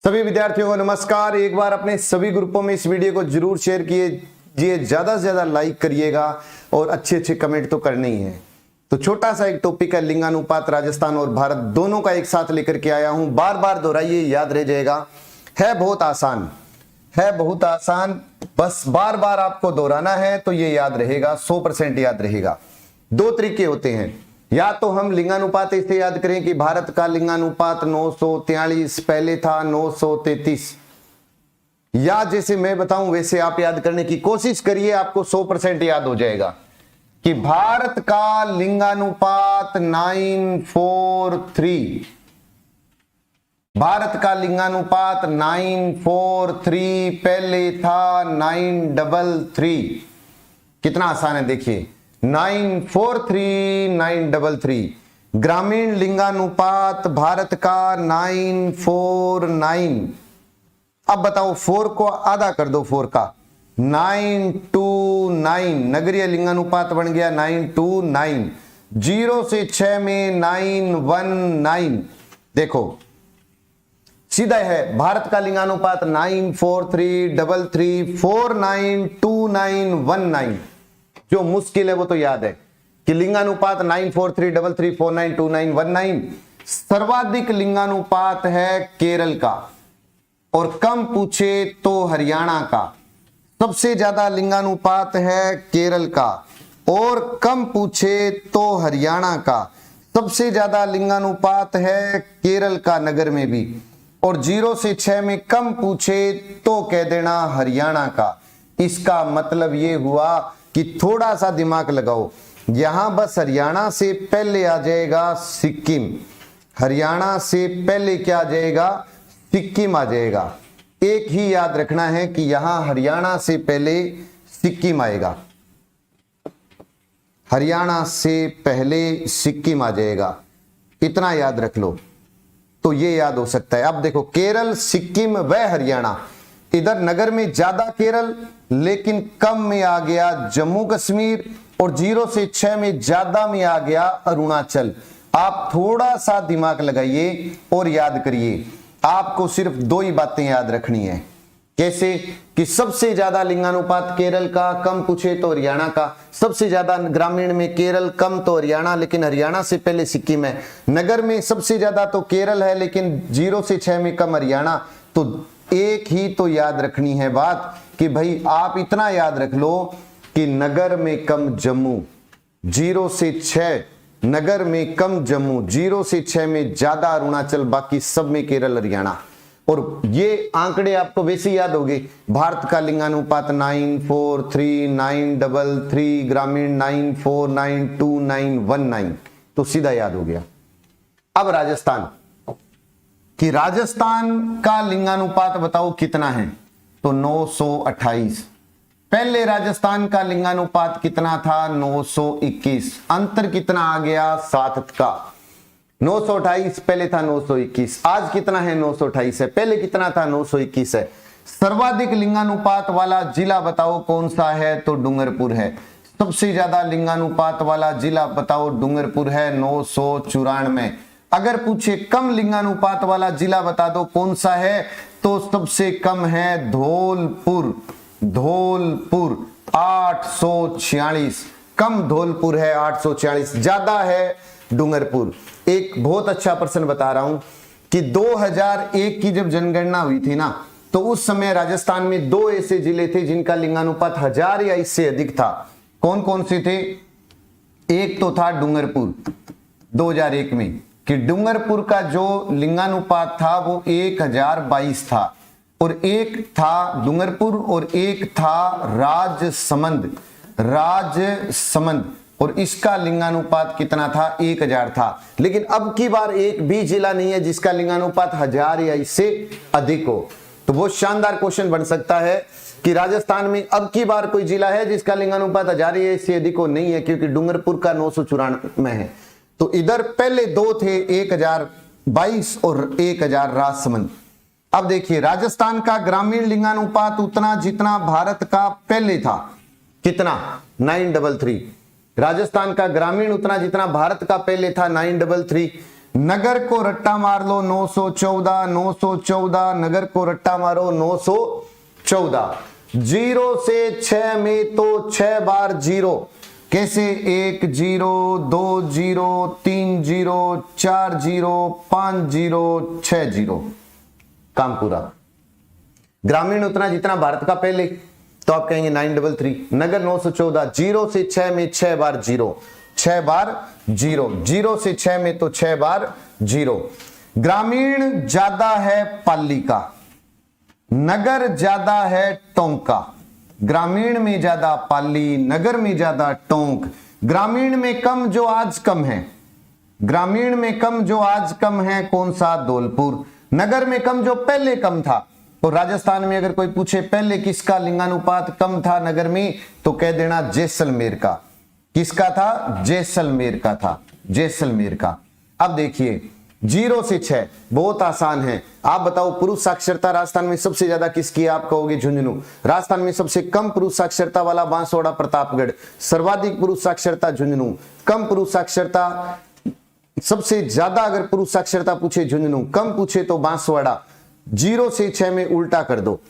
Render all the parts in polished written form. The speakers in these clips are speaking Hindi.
सभी विद्यार्थियों को नमस्कार। एक बार अपने सभी ग्रुपों में इस वीडियो को जरूर शेयर कीजिए, ज्यादा से ज्यादा लाइक करिएगा और अच्छे अच्छे कमेंट तो करने ही है। तो छोटा सा एक टॉपिक है लिंगानुपात, राजस्थान और भारत दोनों का एक साथ लेकर के आया हूं। बार बार दोहराइए, याद रह जाएगा। है बहुत आसान, है बहुत आसान, बस बार बार आपको दोहराना है तो ये याद रहेगा, 100% याद रहेगा। दो तरीके होते हैं, या तो हम लिंगानुपात इसे याद करें कि भारत का लिंगानुपात 943, पहले था 933, या जैसे मैं बताऊं वैसे आप याद करने की कोशिश करिए, आपको 100% याद हो जाएगा कि भारत का लिंगानुपात 943, भारत का लिंगानुपात 943, पहले था 933। कितना आसान है देखिए, 943 933। ग्रामीण लिंगानुपात भारत का 949। अब बताओ 4 को आधा कर दो, 4 का 929। नगरीय लिंगानुपात बन गया 929। 0 से 6 में 919। देखो सीधा है, भारत का लिंगानुपात 94333492919। जो मुश्किल है वो तो याद है कि लिंगानुपात 94333492919। सर्वाधिक लिंगानुपात है केरल का, और कम पूछे तो हरियाणा का। सबसे ज्यादा लिंगानुपात है केरल का और कम पूछे तो हरियाणा का। सबसे ज्यादा लिंगानुपात है केरल का नगर में भी, और 0 से 6 में कम पूछे तो कह देना हरियाणा का। इसका मतलब ये हुआ कि थोड़ा सा दिमाग लगाओ, यहां बस हरियाणा से पहले आ जाएगा सिक्किम, हरियाणा से पहले क्या आ जाएगा, सिक्किम आ जाएगा। एक ही याद रखना है कि यहां हरियाणा से पहले सिक्किम आएगा, हरियाणा से पहले सिक्किम आ जाएगा, इतना याद रख लो तो ये याद हो सकता है। अब देखो केरल, सिक्किम व हरियाणा, इधर नगर में ज्यादा केरल लेकिन कम में आ गया जम्मू कश्मीर, और 0 से 6 में ज्यादा में आ गया अरुणाचल। आप थोड़ा सा दिमाग लगाइए और याद करिए, आपको सिर्फ 2 ही बातें याद रखनी है। कैसे कि सबसे ज्यादा लिंगानुपात केरल का, कम पूछे तो हरियाणा का। सबसे ज्यादा ग्रामीण में केरल, कम तो हरियाणा, लेकिन हरियाणा से पहले सिक्किम है। नगर में सबसे ज्यादा तो केरल है लेकिन 0 से 6 में कम हरियाणा। तो एक ही तो याद रखनी है बात कि भाई आप इतना याद रख लो कि नगर में कम जम्मू, 0 से 6 नगर में कम जम्मू, 0 से 6 में ज्यादा अरुणाचल, बाकी सब में केरल हरियाणा। और ये आंकड़े आपको वैसे याद होंगे। भारत का लिंगानुपात 943 933, ग्रामीण 9492919, तो सीधा याद हो गया। अब राजस्थान कि राजस्थान का लिंगानुपात बताओ कितना है, तो 928। पहले राजस्थान का लिंगानुपात कितना था, 921। अंतर कितना आ गया, 7 का। 928 पहले था 921, आज कितना है, 928 है। पहले कितना था, 921 है। सर्वाधिक लिंगानुपात वाला जिला बताओ कौन सा है, तो डूंगरपुर है। सबसे ज्यादा लिंगानुपात वाला जिला बताओ, डूंगरपुर है, 994। अगर पूछे कम लिंगानुपात वाला जिला बता दो कौन सा है, तो सबसे कम है धौलपुर, धौलपुर 846। कम धौलपुर है 846, ज्यादा है डूंगरपुर। एक बहुत अच्छा प्रश्न बता रहा हूं कि 2001 की जब जनगणना हुई थी ना, तो उस समय राजस्थान में 2 ऐसे जिले थे जिनका लिंगानुपात 1000 या इससे अधिक था। कौन कौन से थे? एक तो था डूंगरपुर 2001 में, कि डूंगरपुर का जो लिंगानुपात था वो 1022 था, और एक था डूंगरपुर और एक था राजसमंद, राजसमंद, और इसका लिंगानुपात कितना था, 1000 था। लेकिन अब की बार एक भी जिला नहीं है जिसका लिंगानुपात 1000 या इससे अधिक हो। तो बहुत शानदार क्वेश्चन बन सकता है कि राजस्थान में अब की बार कोई जिला है जिसका लिंगानुपात 1000 या इससे अधिक हो, नहीं है, क्योंकि डूंगरपुर का 994 में है। तो इधर पहले 2 थे, 1022 और 1000 राजसमंद। अब देखिए राजस्थान का ग्रामीण लिंगानुपात उतना जितना भारत का पहले था, कितना, 933। राजस्थान का ग्रामीण उतना जितना भारत का पहले था, 933। नगर को रट्टा मार लो 914, 914, नगर को रट्टा मारो 914। 0 से 6 में तो 6 बार 0, कैसे 1 0, 2 0, 3 0, 4 0, 5 0, 6 0, काम पूरा। ग्रामीण उतना जितना भारत का पहले, तो आप कहेंगे 933। नगर 914, 0 से 6 में 6 बार 0, 6 बार 0, 0 से 6 में तो 6 बार 0। ग्रामीण ज्यादा है पाली का, नगर ज्यादा है टोंक का। ग्रामीण में ज्यादा पाली, नगर में ज्यादा टोंक। ग्रामीण में कम जो आज कम है, ग्रामीण में कम जो आज कम है कौन सा? धौलपुर। नगर में कम जो पहले कम था, तो राजस्थान में अगर कोई पूछे पहले किसका लिंगानुपात कम था नगर में, तो कह देना जैसलमेर का। किसका था? जैसलमेर का था, जैसलमेर का। अब देखिए 0 से 6 बहुत आसान है। आप बताओ पुरुष साक्षरता राजस्थान में सबसे ज्यादा किसकी है? आप कहोगे झुंझुनू। राजस्थान में सबसे कम पुरुष साक्षरता वाला बांसवाड़ा प्रतापगढ़, सर्वाधिक पुरुष साक्षरता झुंझुनू। कम पुरुष साक्षरता, सबसे ज्यादा अगर पुरुष साक्षरता पूछे झुंझुनू, कम पूछे तो बांसवाड़ा। 0 से 6 में उल्टा कर दो,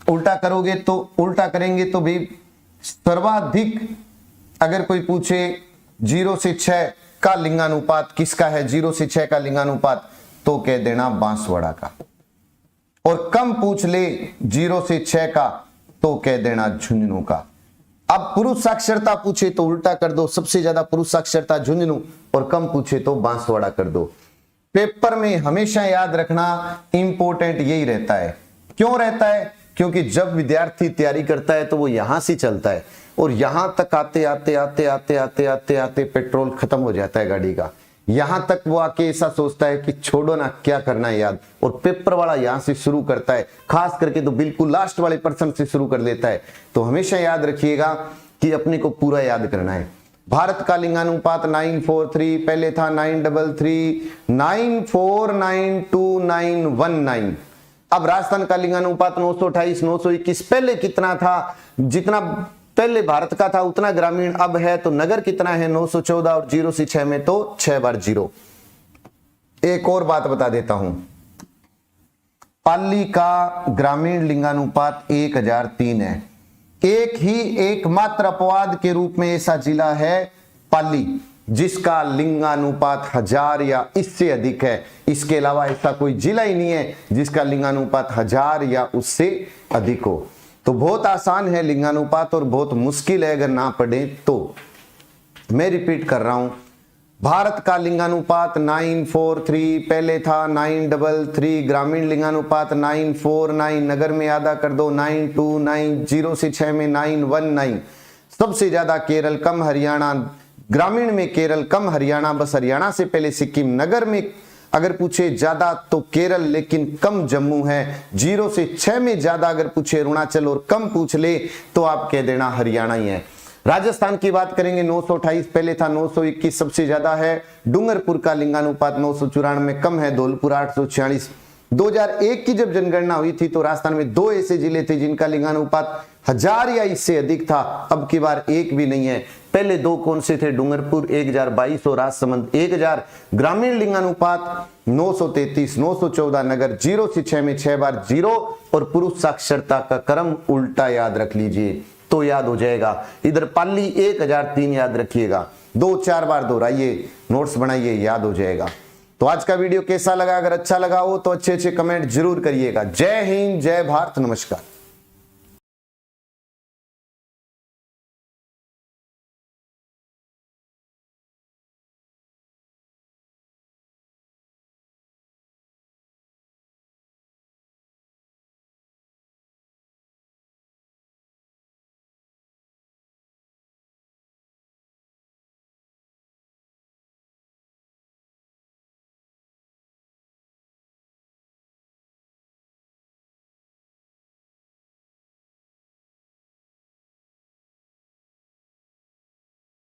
उल्टा करोगे तो, उल्टा करेंगे तो भी सर्वाधिक अगर कोई पूछे 0 से 6 का लिंगानुपात किसका है, 0 से 6 का लिंगानुपात, तो कह देना बांसवाड़ा का। और कम पूछ ले 0 से 6 का, तो कह देना झुंझुनू का। अब पुरुष साक्षरता पूछे तो उल्टा कर दो, सबसे ज्यादा पुरुष साक्षरता झुंझुनू, और कम पूछे तो बांसवाड़ा कर दो। पेपर में हमेशा याद रखना इंपॉर्टेंट यही रहता है। क्यों रहता है? क्योंकि जब विद्यार्थी तैयारी करता है तो वो यहां से चलता है, और यहां तक आते आते आते आते आते आते आते पेट्रोल खत्म हो जाता है गाड़ी का। यहां तक वो आके ऐसा सोचता है कि छोड़ो ना, क्या करना है याद। और पेपर वाला यहां से शुरू करता है, खास करके तो बिल्कुल लास्ट वाले पर्सन से शुरू कर देता है। तो हमेशा याद रखिएगा कि अपने को पूरा याद करना है। भारत का लिंगानुपात 943, पहले था 933, 949219। अब राजस्थान का लिंगानुपात 928, 921। पहले कितना था? जितना पहले भारत का था उतना ग्रामीण अब है। तो नगर कितना है? 914, और 0 से 6 में तो 6 बार 0। एक और बात बता देता हूं, पाली का ग्रामीण लिंगानुपात 1003 है। एक ही एकमात्र अपवाद के रूप में ऐसा जिला है पाली, जिसका लिंगानुपात 1000 या इससे अधिक है। इसके अलावा ऐसा कोई जिला ही नहीं है जिसका लिंगानुपात 1000 या उससे अधिक हो। तो बहुत आसान है लिंगानुपात, और बहुत मुश्किल है अगर ना पढ़े तो। मैं रिपीट कर रहा हूं, भारत का लिंगानुपात 943, पहले था 933, ग्रामीण लिंगानुपात 949, नगर में आधा कर दो 929, 0 से 6 में 919। सबसे ज्यादा केरल, कम हरियाणा। ग्रामीण में केरल, कम हरियाणा, बस हरियाणा से पहले सिक्किम। नगर में अगर पूछे ज्यादा तो केरल, लेकिन कम जम्मू है। 0 से 6 में ज्यादा अगर पूछे अरुणाचल, और कम पूछ ले तो आप कह देना हरियाणा ही है। राजस्थान की बात करेंगे 928, पहले था 921, सबसे ज्यादा है। डूंगरपुर का लिंगानुपात 994, कम है धौलपुर 846। 2001 की जब जनगणना हुई थी तो राजस्थान में 2 ऐसे जिले थे जिनका लिंगानुपात 1000 या इससे अधिक था। अब की बार एक भी नहीं है। पहले 2 कौन से थे? डूंगरपुर 1022 और राजसमंद 1000। ग्रामीण लिंगानुपात 933, 914, नगर 0 से 6 में 6 बार 0, और पुरुष साक्षरता का क्रम उल्टा याद रख लीजिए तो याद हो जाएगा। इधर पाली 1003 याद रखिएगा, 2-4 बार दोहराइए, नोट्स बनाइए, याद हो जाएगा। तो आज का वीडियो कैसा लगा? अगर अच्छा लगा हो तो अच्छे अच्छे कमेंट जरूर करिएगा। जय हिंद, जय भारत, नमस्कार।